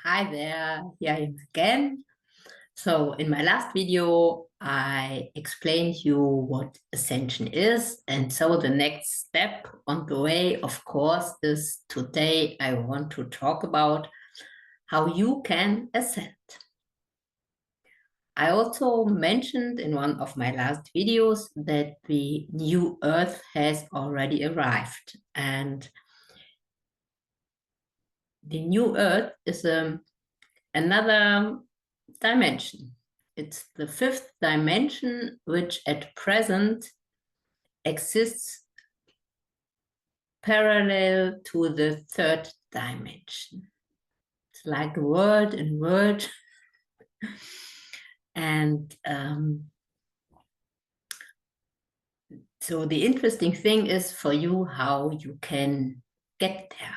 Hi there, here I am again. So in my last video, I explained you what ascension is. And so the next step on the way, of course, is today I want to talk about how you can ascend. I also mentioned in one of my last videos that the new Earth has already arrived. And the new Earth is another dimension. It's the fifth dimension, which at present exists parallel to the third dimension. It's like word in word. And so the interesting thing is for you how you can get there.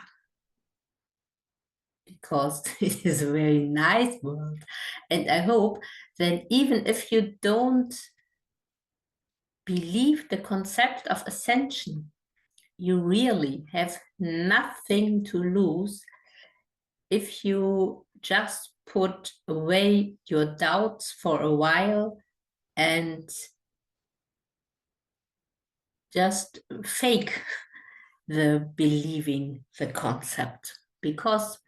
Because it is a very nice world. And I hope that even if you don't believe the concept of ascension, you really have nothing to lose if you just put away your doubts for a while and just fake the believing the concept. Because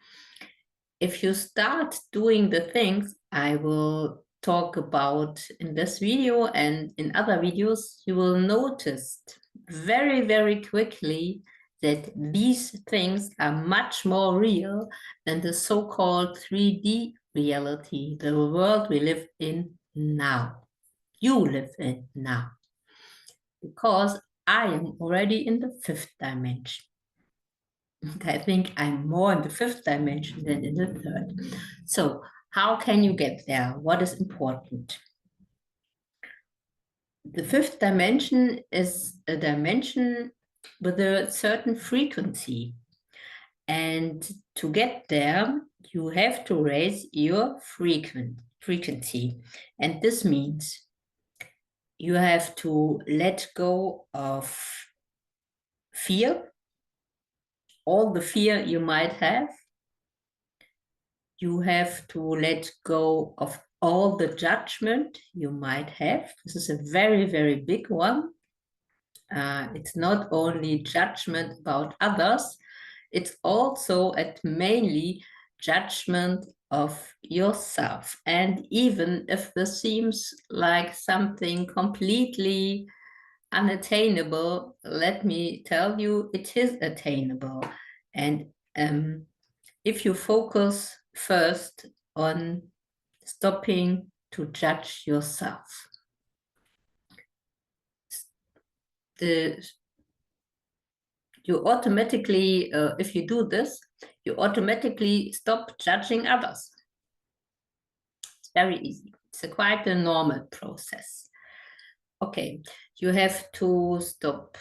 if you start doing the things I will talk about in this video and in other videos, you will notice very, very quickly that these things are much more real than the so-called 3D reality, the world we live in now. You live in now. Because I am already in the fifth dimension. I think I'm more in the fifth dimension than in the third. So how can you get there? What is important? The fifth dimension is a dimension with a certain frequency. And to get there, you have to raise your frequency. And this means you have to let go of fear, all the fear you might have. You have to let go of all the judgment you might have. This is a very, very big one. It's not only judgment about others, it's also and mainly judgment of yourself. And even if this seems like something completely unattainable, let me tell you, it is attainable. And if you focus first on stopping to judge yourself. You automatically, if you do this, you automatically stop judging others. It's very easy. It's quite a normal process. Okay, you have to stop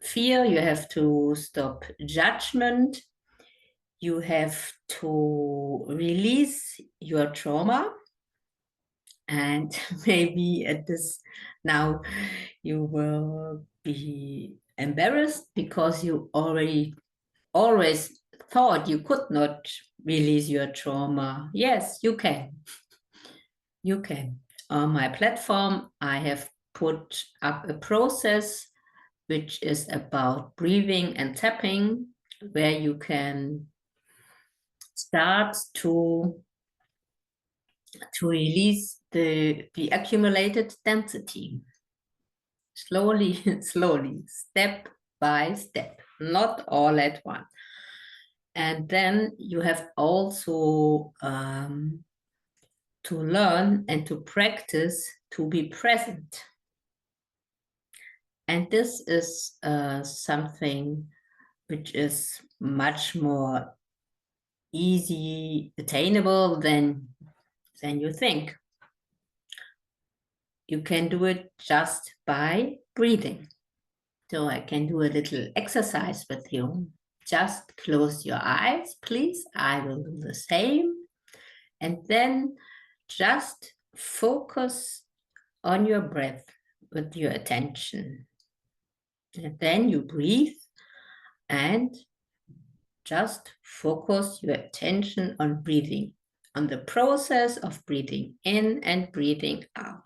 fear, you have to stop judgment, you have to release your trauma. And maybe at this now you will be embarrassed because you always thought you could not release your trauma. Yes, you can. You can. On my platform, I have put up a process which is about breathing and tapping, where you can start to release the accumulated density. Slowly, slowly, step by step, not all at once. And then you have also to learn and to practice to be present. And this is something which is much more easy attainable than you think. You can do it just by breathing. So I can do a little exercise with you. Just close your eyes, please. I will do the same. And then just focus on your breath with your attention. And then you breathe and just focus your attention on breathing. on the process of breathing in and breathing out.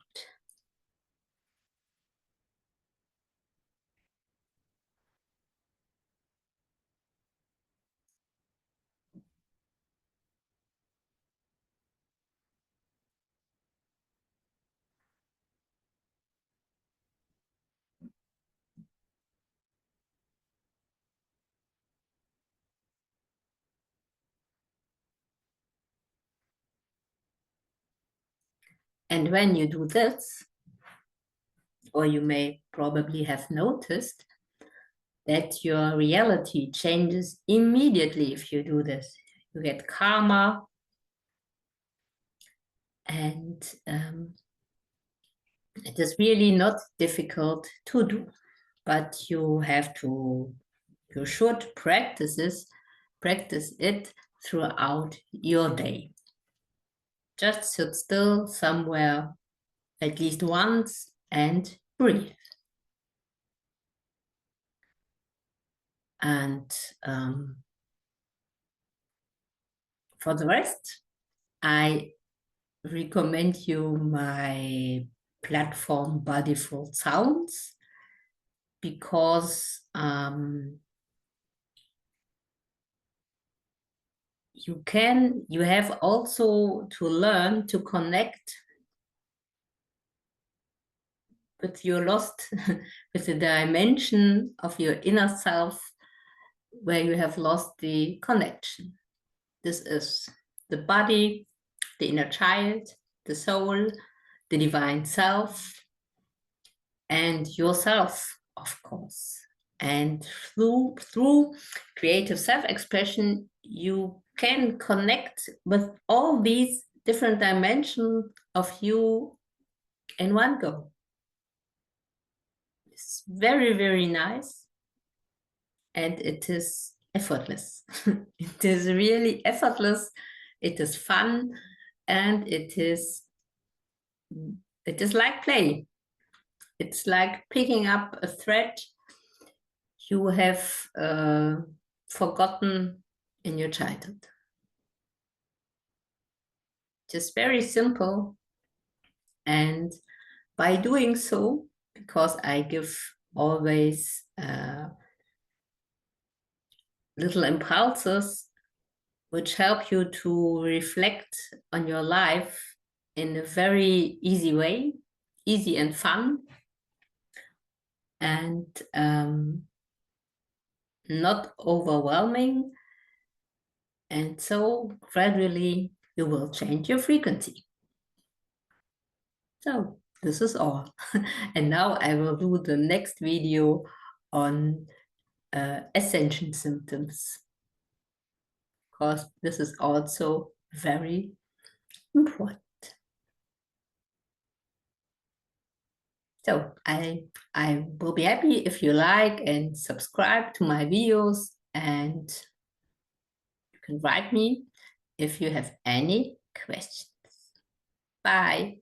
And when you do this, or you may probably have noticed that your reality changes immediately if you do this. You get calmer, and it is really not difficult to do, but you should practice it throughout your day. Just sit still somewhere at least once and breathe. And for the rest, I recommend you my platform Bodyful Sounds, because you have also to learn to connect with your with the dimension of your inner self where you have lost the connection. This is the body, the inner child, the soul, the divine self, and yourself, of course. And through creative self-expression, you can connect with all these different dimensions of you in one go. It's very, very nice. And it is effortless. It is really effortless. It is fun. And it is like play. It's like picking up a thread you have forgotten in your childhood. Just very simple. And by doing so, because I give always little impulses which help you to reflect on your life in a very easy way, easy and fun, and not overwhelming. And so gradually you will change your frequency. So this is all. And now I will do the next video on ascension symptoms, because this is also very important. So I will be happy if you like and subscribe to my videos, and you can write me if you have any questions. Bye.